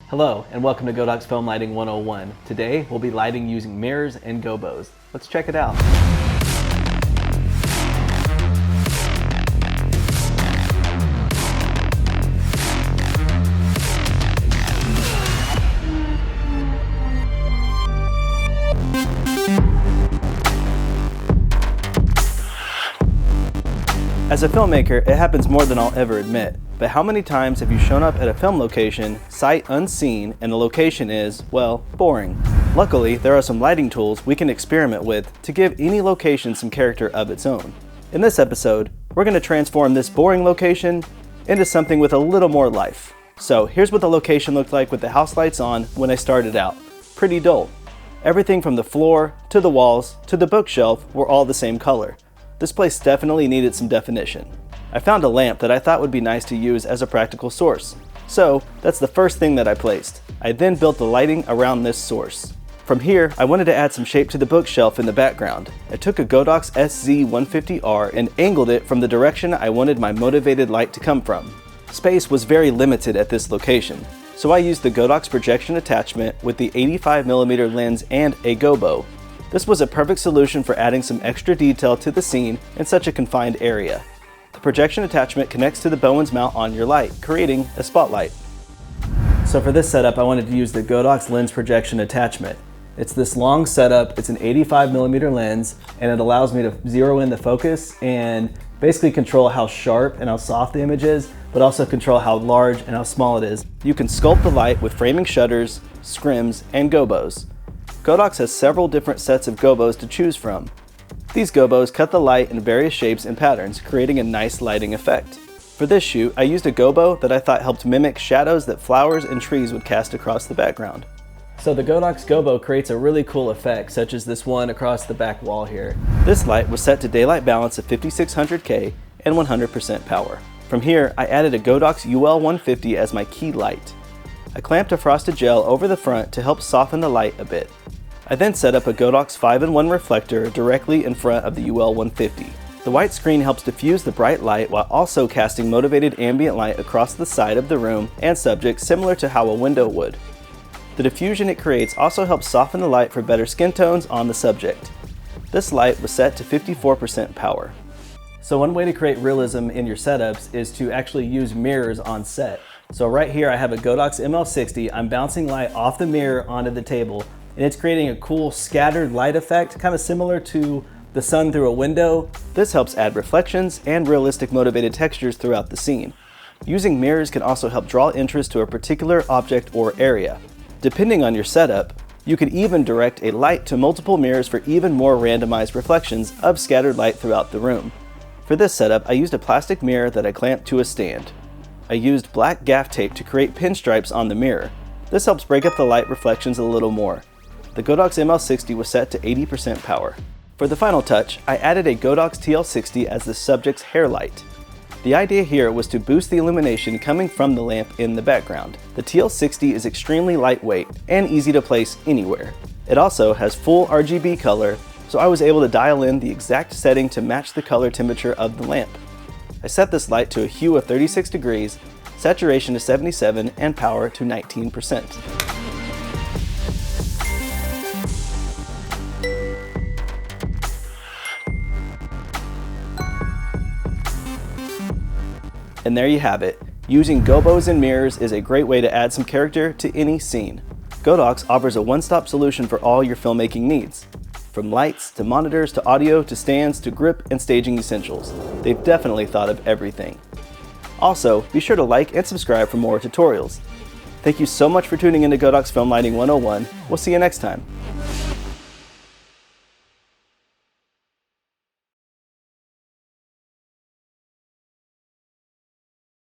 Hello, and welcome to Godox Film Lighting 101. Today, we'll be lighting using mirrors and gobos. Let's check it out. As a filmmaker, it happens more than I'll ever admit. But how many times have you shown up at a film location, sight unseen, and the location is, well, boring? Luckily, there are some lighting tools we can experiment with to give any location some character of its own. In this episode, we're going to transform this boring location into something with a little more life. So here's what the location looked like with the house lights on when I started out. Pretty dull. Everything from the floor, to the walls, to the bookshelf were all the same color. This place definitely needed some definition. I found a lamp that I thought would be nice to use as a practical source. So that's the first thing that I placed. I then built the lighting around this source. From here, I wanted to add some shape to the bookshelf in the background. I took a Godox SZ150R and angled it from the direction I wanted my motivated light to come from. Space was very limited at this location, so I used the Godox projection attachment with the 85mm lens and a gobo. This was a perfect solution for adding some extra detail to the scene in such a confined area. The projection attachment connects to the Bowens mount on your light, creating a spotlight. So for this setup, I wanted to use the Godox lens projection attachment. It's this long setup, it's an 85mm lens, and it allows me to zero in the focus and basically control how sharp and how soft the image is, but also control how large and how small it is. You can sculpt the light with framing shutters, scrims, and gobos. Godox has several different sets of gobos to choose from. These gobos cut the light in various shapes and patterns, creating a nice lighting effect. For this shoot, I used a gobo that I thought helped mimic shadows that flowers and trees would cast across the background. So the Godox gobo creates a really cool effect, such as this one across the back wall here. This light was set to daylight balance of 5600K and 100% power. From here, I added a Godox UL150 as my key light. I clamped a frosted gel over the front to help soften the light a bit. I then set up a Godox 5-in-1 reflector directly in front of the UL150. The white screen helps diffuse the bright light while also casting motivated ambient light across the side of the room and subject, similar to how a window would. The diffusion it creates also helps soften the light for better skin tones on the subject. This light was set to 54% power. So one way to create realism in your setups is to actually use mirrors on set. So right here I have a Godox ML60, I'm bouncing light off the mirror onto the table, and it's creating a cool scattered light effect, kind of similar to the sun through a window. This helps add reflections and realistic motivated textures throughout the scene. Using mirrors can also help draw interest to a particular object or area. Depending on your setup, you could even direct a light to multiple mirrors for even more randomized reflections of scattered light throughout the room. For this setup, I used a plastic mirror that I clamped to a stand. I used black gaff tape to create pinstripes on the mirror. This helps break up the light reflections a little more. The Godox ML60 was set to 80% power. For the final touch, I added a Godox TL60 as the subject's hair light. The idea here was to boost the illumination coming from the lamp in the background. The TL60 is extremely lightweight and easy to place anywhere. It also has full RGB color, so I was able to dial in the exact setting to match the color temperature of the lamp. I set this light to a hue of 36 degrees, saturation to 77, and power to 19%. And there you have it. Using gobos and mirrors is a great way to add some character to any scene. Godox offers a one-stop solution for all your filmmaking needs. From lights, to monitors, to audio, to stands, to grip and staging essentials. They've definitely thought of everything. Also, be sure to like and subscribe for more tutorials. Thank you so much for tuning into Godox Film Lighting 101. We'll see you next time.